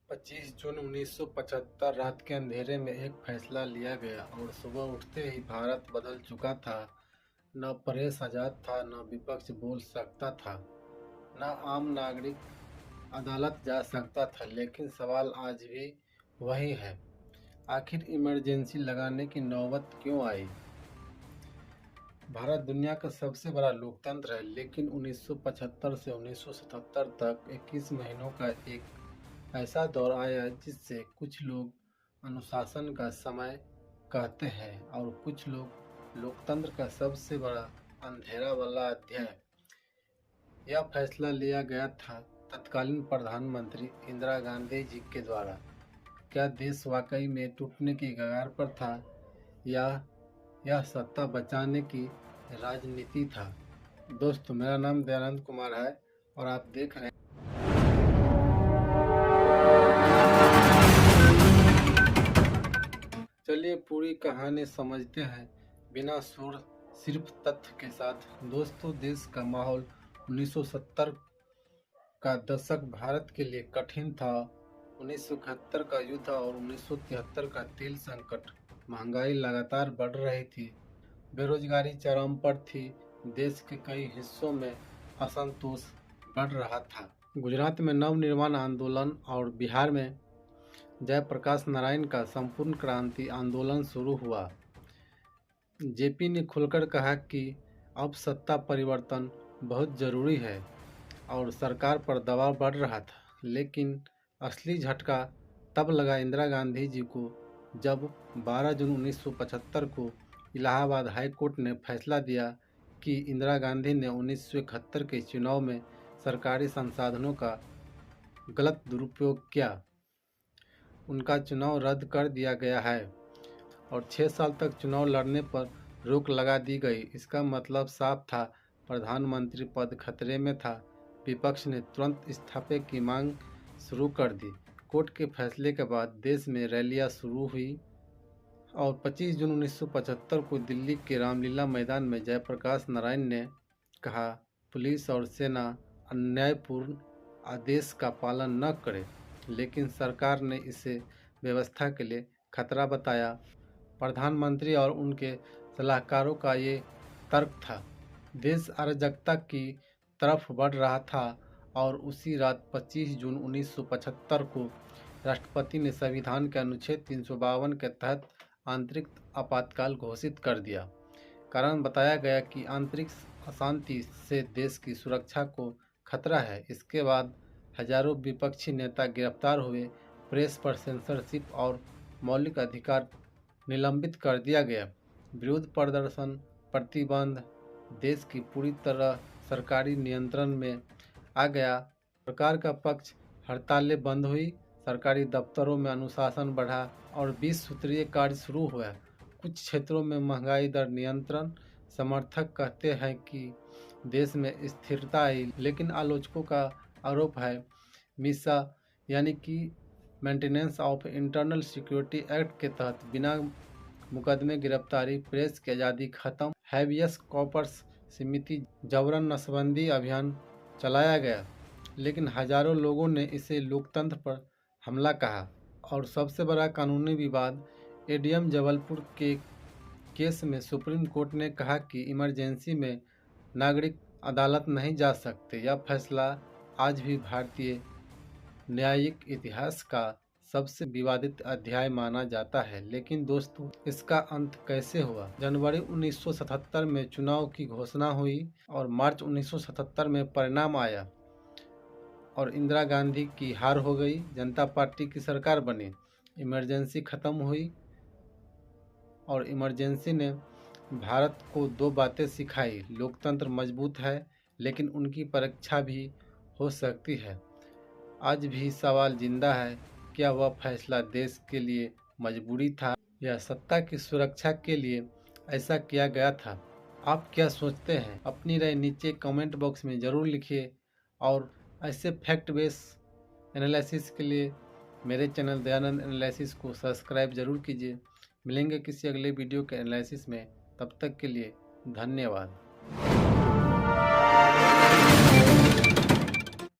25 जून 1975 रात के अंधेरे में एक फैसला लिया गया और सुबह उठते ही भारत बदल चुका था। न प्रेस आज़ाद था, न विपक्ष बोल सकता था, न आम नागरिक अदालत जा सकता था। लेकिन सवाल आज भी वही है, आखिर इमरजेंसी लगाने की नौबत क्यों आई? भारत दुनिया का सबसे बड़ा लोकतंत्र है, लेकिन 1975 से 1977 तक 21 महीनों का एक ऐसा दौर आया जिससे कुछ लोग अनुशासन का समय कहते हैं और कुछ लोग लोकतंत्र का सबसे बड़ा अंधेरा वाला अध्याय। यह फैसला लिया गया था तत्कालीन प्रधानमंत्री इंदिरा गांधी जी के द्वारा। क्या देश वाकई में टूटने की कगार पर था या यह सत्ता बचाने की राजनीति था? दोस्तों, मेरा नाम दयानंद कुमार है और आप देख रहे हैं। चलिए पूरी कहानी समझते हैं बिना शोर, सिर्फ तथ्य के साथ। दोस्तों, देश का माहौल 1970 का दशक भारत के लिए कठिन था। 1971 का युद्ध और 1973 का तेल संकट, महंगाई लगातार बढ़ रही थी, बेरोजगारी चरम पर थी, देश के कई हिस्सों में असंतोष बढ़ रहा था। गुजरात में नवनिर्माण आंदोलन और बिहार में जयप्रकाश नारायण का संपूर्ण क्रांति आंदोलन शुरू हुआ। जेपी ने खुलकर कहा कि अब सत्ता परिवर्तन बहुत जरूरी है और सरकार पर दबाव बढ़ रहा था। लेकिन असली झटका तब लगा इंदिरा गांधी जी को जब 12 जून 1975 को इलाहाबाद हाई कोर्ट ने फैसला दिया कि इंदिरा गांधी ने 1971 के चुनाव में सरकारी संसाधनों का गलत दुरुपयोग किया। उनका चुनाव रद्द कर दिया गया है और 6 साल तक चुनाव लड़ने पर रोक लगा दी गई। इसका मतलब साफ था, प्रधानमंत्री पद खतरे में था। विपक्ष ने तुरंत इस्तीफे की मांग शुरू कर दी। कोर्ट के फैसले के बाद देश में रैलियां शुरू हुई और 25 जून 1975 को दिल्ली के रामलीला मैदान में जयप्रकाश नारायण ने कहा, पुलिस और सेना अन्यायपूर्ण आदेश का पालन न करे। लेकिन सरकार ने इसे व्यवस्था के लिए खतरा बताया। प्रधानमंत्री और उनके सलाहकारों का ये तर्क था। देश अराजकता की तरफ बढ़ रहा था और उसी रात 25 जून 1975 को राष्ट्रपति ने संविधान के अनुच्छेद 352 के तहत आंतरिक आपातकाल घोषित कर दिया। कारण बताया गया कि आंतरिक अशांति से देश की सुरक्षा को खतरा है। इसके बाद हजारों विपक्षी नेता गिरफ्तार हुए, प्रेस पर सेंसरशिप और मौलिक अधिकार निलंबित कर दिया गया, विरोध प्रदर्शन प्रतिबंध, देश की पूरी तरह सरकारी नियंत्रण में आ गया। सरकार का पक्ष, हड़तालें बंद हुई, सरकारी दफ्तरों में अनुशासन बढ़ा और 20 सूत्रीय कार्य शुरू हुआ। कुछ क्षेत्रों में महंगाई दर नियंत्रण। समर्थक कहते हैं कि देश में स्थिरता आई, लेकिन आलोचकों का आरोप है मीसा यानी कि maintenance of internal security act के तहत बिना मुकदमे गिरफ्तारी, प्रेस की आज़ादी खत्म, हैबियस कॉर्पस समिति, जबरन नसबंदी अभियान चलाया गया। लेकिन हजारों लोगों ने इसे लोकतंत्र पर हमला कहा। और सबसे बड़ा कानूनी विवाद, एडीएम जबलपुर के केस में सुप्रीम कोर्ट ने कहा कि इमरजेंसी में नागरिक अदालत नहीं जा सकते। यह फैसला आज भी भारतीय न्यायिक इतिहास का सबसे विवादित अध्याय माना जाता है। लेकिन दोस्तों, इसका अंत कैसे हुआ? जनवरी 1977 में चुनाव की घोषणा हुई और मार्च 1977 में परिणाम आया और इंदिरा गांधी की हार हो गई। जनता पार्टी की सरकार बनी, इमरजेंसी खत्म हुई और इमरजेंसी ने भारत को दो बातें सिखाई, लोकतंत्र मजबूत है लेकिन उनकी परीक्षा भी हो सकती है। आज भी सवाल जिंदा है, क्या वह फैसला देश के लिए मजबूरी था या सत्ता की सुरक्षा के लिए ऐसा किया गया था? आप क्या सोचते हैं? अपनी राय नीचे कमेंट बॉक्स में ज़रूर लिखिए और ऐसे फैक्ट बेस एनालिसिस के लिए मेरे चैनल दयानंद एनालिसिस को सब्सक्राइब जरूर कीजिए। मिलेंगे किसी अगले वीडियो के एनालिसिस में, तब तक के लिए धन्यवाद।